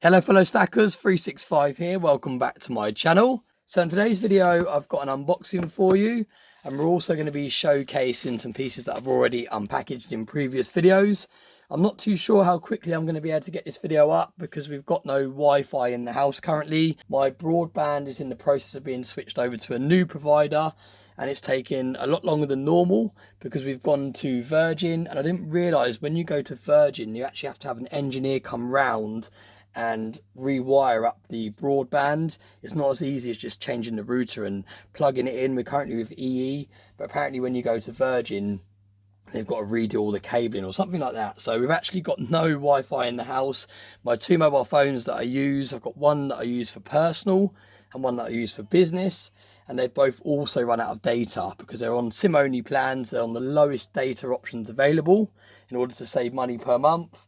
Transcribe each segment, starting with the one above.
Hello fellow stackers, 365 here, welcome back to my channel. So in today's video I've got an unboxing for you, and we're also going to be showcasing some pieces that I've already unpackaged in previous videos. I'm not too sure how quickly I'm going to be able to get this video up because we've got no Wi-Fi in the house currently. My broadband is in the process of being switched over to a new provider, and it's taken a lot longer than normal because we've gone to Virgin, and I didn't realise when you go to Virgin you actually have to have an engineer come round and rewire up the broadband. It's not as easy as just changing the router and plugging it in. We're currently with EE, but apparently when you go to Virgin they've got to redo all the cabling or something like that. So we've actually got no Wi-Fi in the house. My two mobile phones that I use, I've got one that I use for personal and one that I use for business, and they both also run out of data because they're on SIM only plans. They're on the lowest data options available in order to save money per month,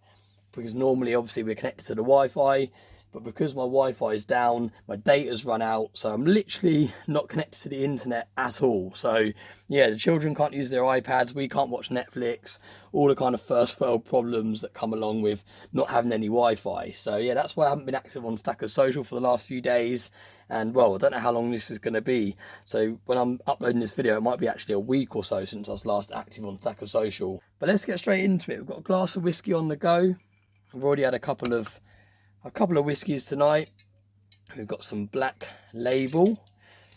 because normally obviously we're connected to the Wi-Fi, but because my Wi-Fi is down, my data's run out, so I'm literally not connected to the internet at all. So yeah, the children can't use their iPads, we can't watch Netflix, all the kind of first world problems that come along with not having any Wi-Fi. So yeah, that's why I haven't been active on Stackers Social for the last few days, and well, I don't know how long this is going to be. So when I'm uploading this video, it might be actually a week or so since I was last active on Stackers Social. But let's get straight into it. We've got a glass of whiskey on the go. I've already had a couple of whiskies tonight. We've got some Black Label,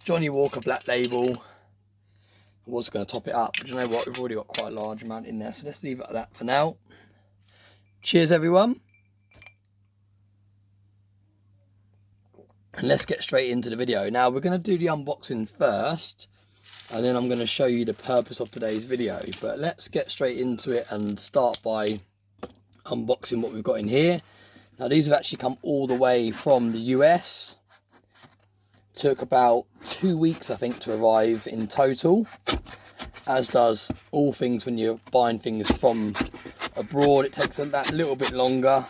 Johnny Walker Black Label. I was going to top it up, but you know what, we've already got quite a large amount in there, so let's leave it at that for now. Cheers everyone, and let's get straight into the video. Now we're going to do the unboxing first, and then I'm going to show you the purpose of today's video. But let's get straight into it and start by unboxing what we've got in here. Now these have actually come all the way from the US. Took about 2 weeks I think to arrive in total, as does all things when you're buying things from abroad. It takes that little bit longer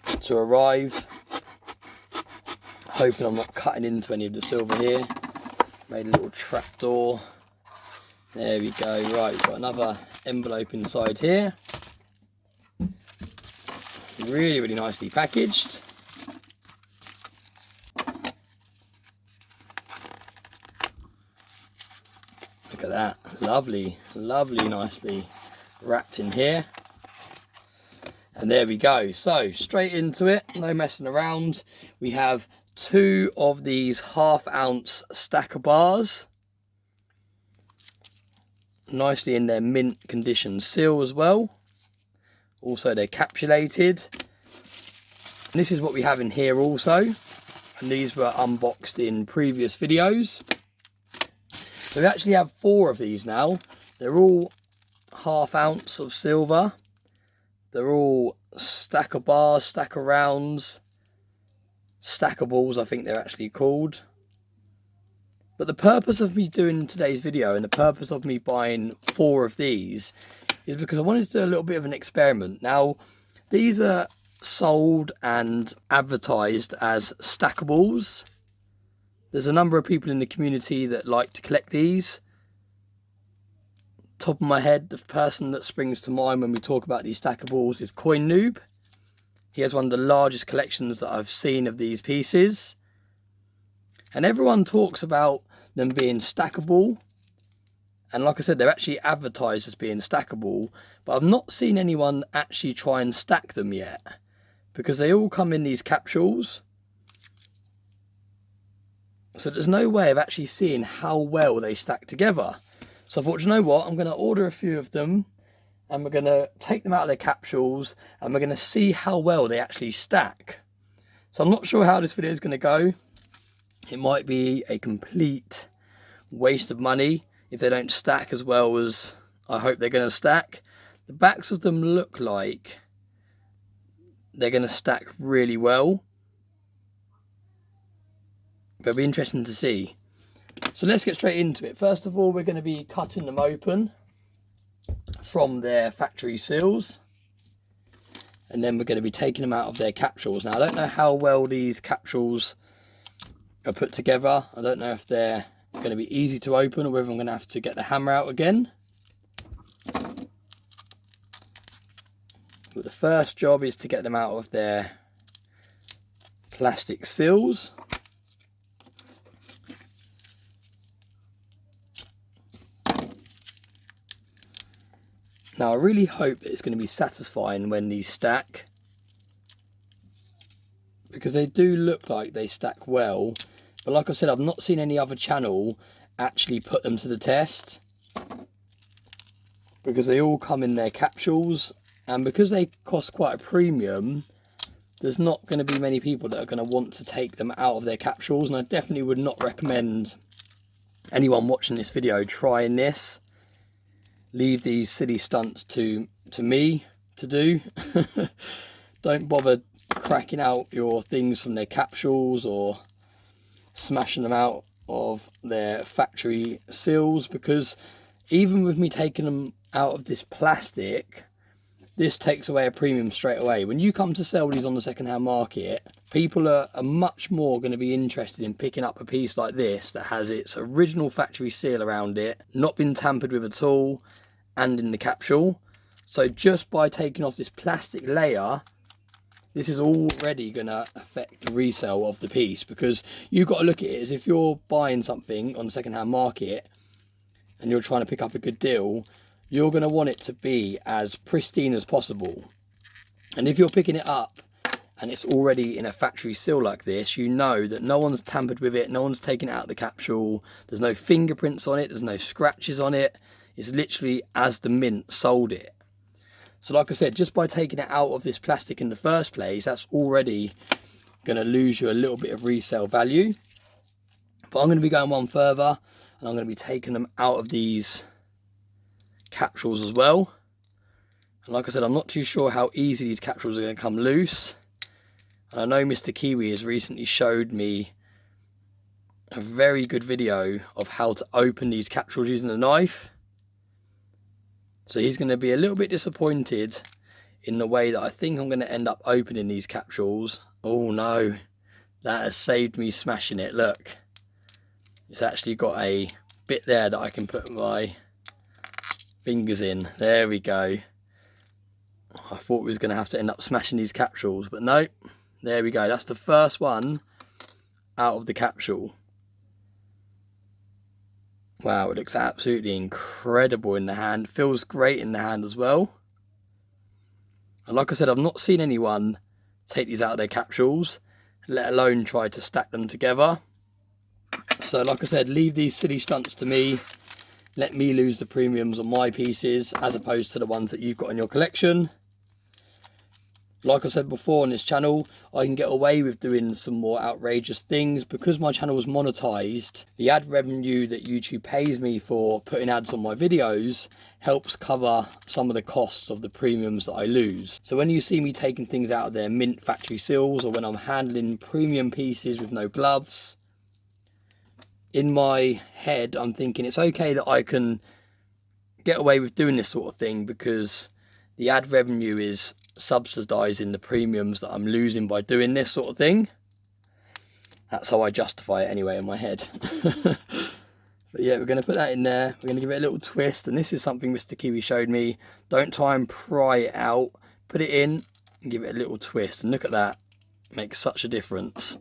to arrive. Hoping I'm not cutting into any of the silver here. Made a little trapdoor. There we go. Right, we've got another envelope inside here. Really nicely packaged. Look at that, lovely nicely wrapped in here. And there we go. So straight into it, no messing around. We have 2 of these 1/2 ounce stacker bars, nicely in their mint condition seal as well. Also they're capsulated, and this is what we have in here also, and these were unboxed in previous videos. So we actually have 4 of these now. They're all 1/2 ounce of silver. They're all stacker bars, stacker rounds, Stackables I think they're actually called. But the purpose of me doing today's video and the purpose of me buying 4 of these is because I wanted to do a little bit of an experiment. Now, these are sold and advertised as Stackables. There's a number of people in the community that like to collect these. Top of my head, the person that springs to mind when we talk about these Stackables is Coin Noob. He has one of the largest collections that I've seen of these pieces. And everyone talks about them being stackable. And like I said, they're actually advertised as being stackable, but I've not seen anyone actually try and stack them yet, because they all come in these capsules. So there's no way of actually seeing how well they stack together. So I thought, you know what, I'm going to order a few of them, and we're going to take them out of their capsules, and we're going to see how well they actually stack. So I'm not sure how this video is going to go. It might be a complete waste of money if they don't stack as well as I hope they're going to stack. The backs of them look like they're going to stack really well. But it'll be interesting to see. So let's get straight into it. First of all, we're going to be cutting them open from their factory seals, and then we're going to be taking them out of their capsules. Now I don't know how well these capsules are put together. I don't know if they're going to be easy to open or whether I'm going to have to get the hammer out again. But the first job is to get them out of their plastic seals. Now I really hope that it's going to be satisfying when these stack, because they do look like they stack well, but like I said, I've not seen any other channel actually put them to the test, because they all come in their capsules, and because they cost quite a premium, there's not going to be many people that are going to want to take them out of their capsules. And I definitely would not recommend anyone watching this video trying this. Leave these silly stunts to me to do. Don't bother cracking out your things from their capsules or smashing them out of their factory seals, because even with me taking them out of this plastic, this takes away a premium straight away. When you come to sell these on the second-hand market, people are much more going to be interested in picking up a piece like this that has its original factory seal around it, not been tampered with at all, and in the capsule. So just by taking off this plastic layer, this is already going to affect the resale of the piece, because you've got to look at it as if you're buying something on the second-hand market and you're trying to pick up a good deal, you're going to want it to be as pristine as possible. And if you're picking it up and it's already in a factory seal like this, you know that no one's tampered with it, no one's taken it out of the capsule, there's no fingerprints on it, there's no scratches on it. It's literally as the mint sold it. So like I said, just by taking it out of this plastic in the first place, that's already going to lose you a little bit of resale value. But I'm going to be going one further, and I'm going to be taking them out of these capsules as well. And like I said, I'm not too sure how easy these capsules are going to come loose. And I know Mr. Kiwi has recently showed me a very good video of how to open these capsules using a knife. So he's going to be a little bit disappointed in the way that I think I'm going to end up opening these capsules. Oh no, that has saved me smashing it. Look, it's actually got a bit there that I can put my fingers in. There we go. I thought we was going to have to end up smashing these capsules, but no, there we go. That's the first one out of the capsule. Wow, it looks absolutely incredible in the hand. Feels great in the hand as well. And like I said, I've not seen anyone take these out of their capsules, let alone try to stack them together. So like I said, leave these silly stunts to me. Let me lose the premiums on my pieces as opposed to the ones that you've got in your collection. Like I said before on this channel, I can get away with doing some more outrageous things because my channel is monetized. The ad revenue that YouTube pays me for putting ads on my videos helps cover some of the costs of the premiums that I lose. So when you see me taking things out of their mint factory seals, or when I'm handling premium pieces with no gloves, in my head I'm thinking it's okay that I can get away with doing this sort of thing because the ad revenue is subsidizing the premiums that I'm losing by doing this sort of thing. That's how I justify it anyway in my head. But yeah, we're going to put that in there. We're going to give it a little twist, and this is something Mr. Kiwi showed me. Don't try and pry it out. Put it in and give it a little twist, and look at that. It makes such a difference.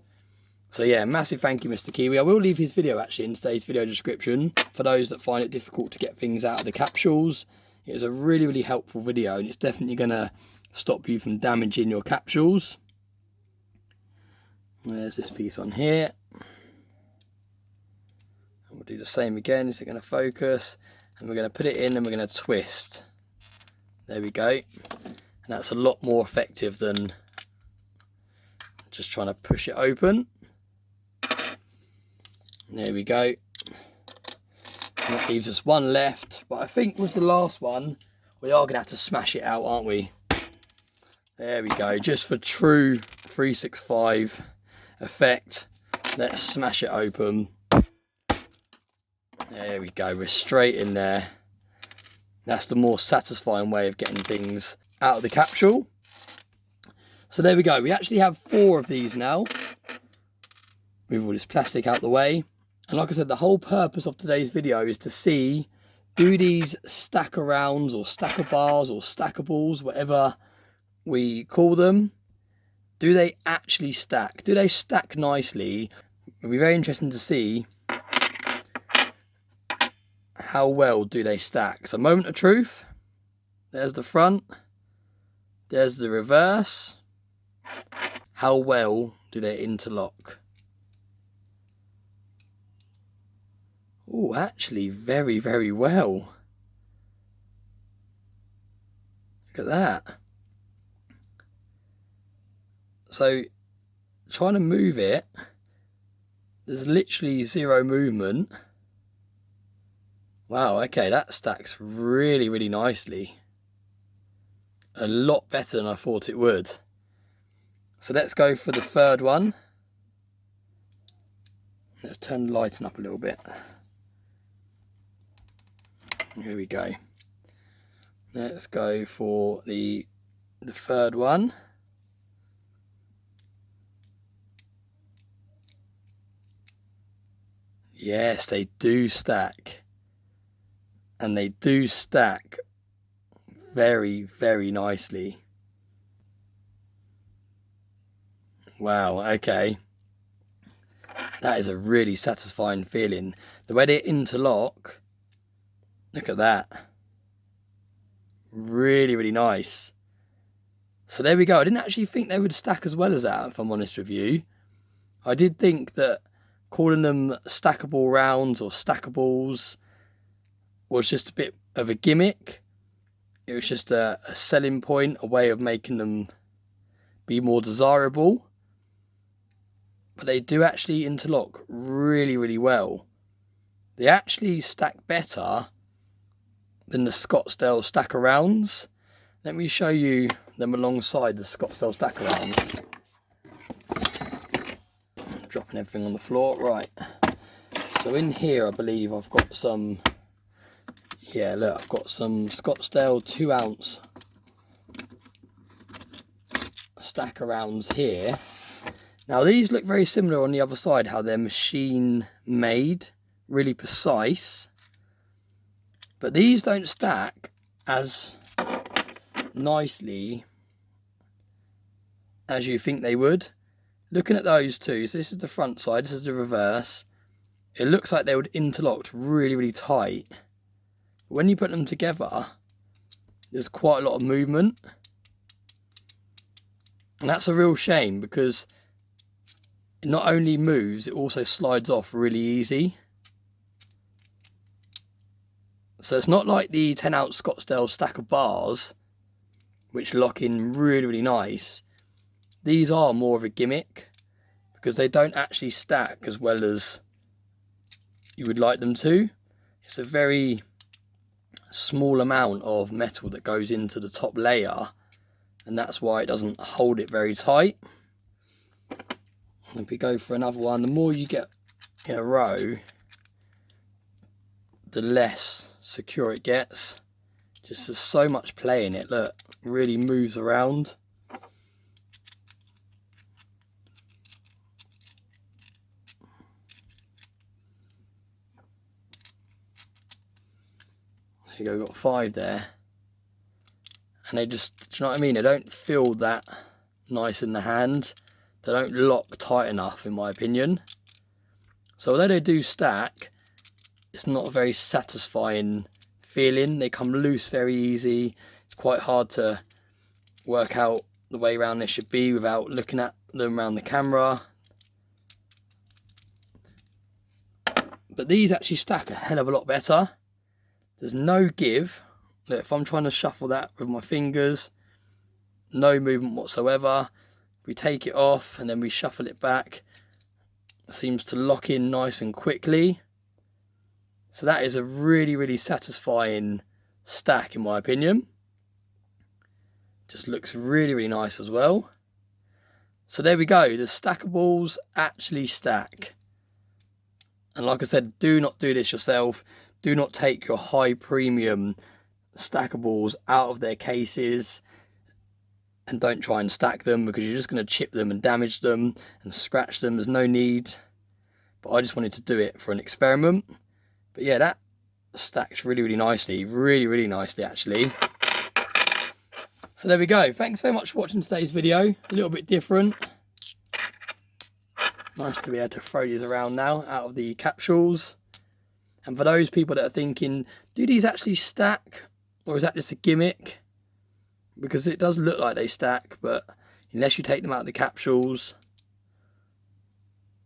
So yeah, massive thank you, Mr. Kiwi. I will leave his video actually in today's video description for those that find it difficult to get things out of the capsules. It was a really, really helpful video, and it's definitely going to stop you from damaging your capsules. There's this piece on here. And we'll do the same again. Is it going to focus? And we're going to put it in and we're going to twist. There we go. And that's a lot more effective than just trying to push it open. There we go. And that leaves us one left. But I think with the last one, we are going to have to smash it out, aren't we? There we go. Just for true 365 effect, let's smash it open. There we go. We're straight in there. That's the more satisfying way of getting things out of the capsule. So there we go. We actually have 4 of these now. Move all this plastic out the way. And like I said, the whole purpose of today's video is to see, do these stacker rounds or stacker bars or stackables, whatever we cool them, do they actually stack? Do they stack nicely? It'll be very interesting to see how well do they stack. So moment of truth, there's the front, there's the reverse. How well do they interlock? Oh, actually very, very well. Look at that. So trying to move it, there's literally zero movement. Wow, okay, that stacks really, really nicely. A lot better than I thought it would. So let's go for the third one. Let's turn the lighting up a little bit. Here we go. Let's go for the third one. Yes, they do stack. And they do stack very, very nicely. Wow, okay. That is a really satisfying feeling. The way they interlock, look at that. Really, really nice. So there we go. I didn't actually think they would stack as well as that, if I'm honest with you. I did think that calling them stackable rounds or stackables was just a bit of a gimmick. It was just a selling point, a way of making them be more desirable. But they do actually interlock really, really well. They actually stack better than the Scottsdale Stackarounds. Let me show you them alongside the Scottsdale Stackarounds. Dropping everything on the floor. Right. So in here, I believe I've got some... Yeah, look, I've got some Scottsdale 2-ounce Stackarounds here. Now these look very similar on the other side, how they're machine made, really precise. But these don't stack as nicely as you think they would. Looking at those two, so this is the front side, this is the reverse. It looks like they would interlock really, really tight. When you put them together, there's quite a lot of movement. And that's a real shame because it not only moves, it also slides off really easy. So it's not like the 10-ounce Scottsdale stack of bars, which lock in really, really nice. These are more of a gimmick because they don't actually stack as well as you would like them to. It's a very small amount of metal that goes into the top layer, and that's why it doesn't hold it very tight. If we go for another one, the more you get in a row, the less secure it gets. Just there's so much play in it. Look, it really moves around. There you go, we've got 5 there. And they just, do you know what I mean? They don't feel that nice in the hand. They don't lock tight enough, in my opinion. So although they do stack, it's not a very satisfying feeling. They come loose very easy. It's quite hard to work out the way around they should be without looking at them around the camera. But these actually stack a hell of a lot better. There's no give. Look, if I'm trying to shuffle that with my fingers, no movement whatsoever. We take it off and then we shuffle it back. It seems to lock in nice and quickly. So that is a really, really satisfying stack in my opinion. Just looks really, really nice as well. So there we go. The Stackables actually stack. And like I said, do not do this yourself. Do not take your high premium Stackables out of their cases and don't try and stack them because you're just going to chip them and damage them and scratch them. There's no need. But I just wanted to do it for an experiment. But yeah, that stacks really, really nicely. Really, really nicely actually. So there we go. Thanks very much for watching today's video. A little bit different. Nice to be able to throw these around now out of the capsules. And for those people that are thinking, do these actually stack, or is that just a gimmick? Because it does look like they stack, but unless you take them out of the capsules,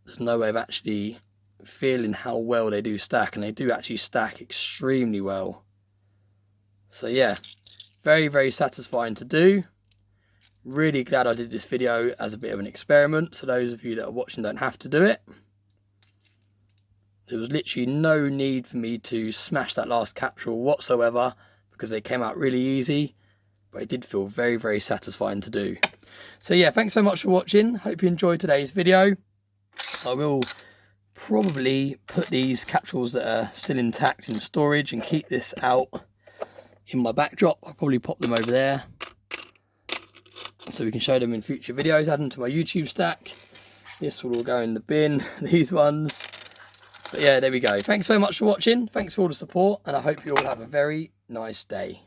there's no way of actually feeling how well they do stack, and they do actually stack extremely well. So yeah, very, very satisfying to do. Really glad I did this video as a bit of an experiment, so those of you that are watching don't have to do it. There was literally no need for me to smash that last capsule whatsoever, because they came out really easy, but it did feel very, very satisfying to do. So yeah, thanks so much for watching. Hope you enjoyed today's video. I will probably put these capsules that are still intact in storage and keep this out in my backdrop. I'll probably pop them over there so we can show them in future videos, add them to my YouTube stack. This will all go in the bin, these ones. But yeah, there we go. Thanks so much for watching. Thanks for all the support, and I hope you all have a very nice day.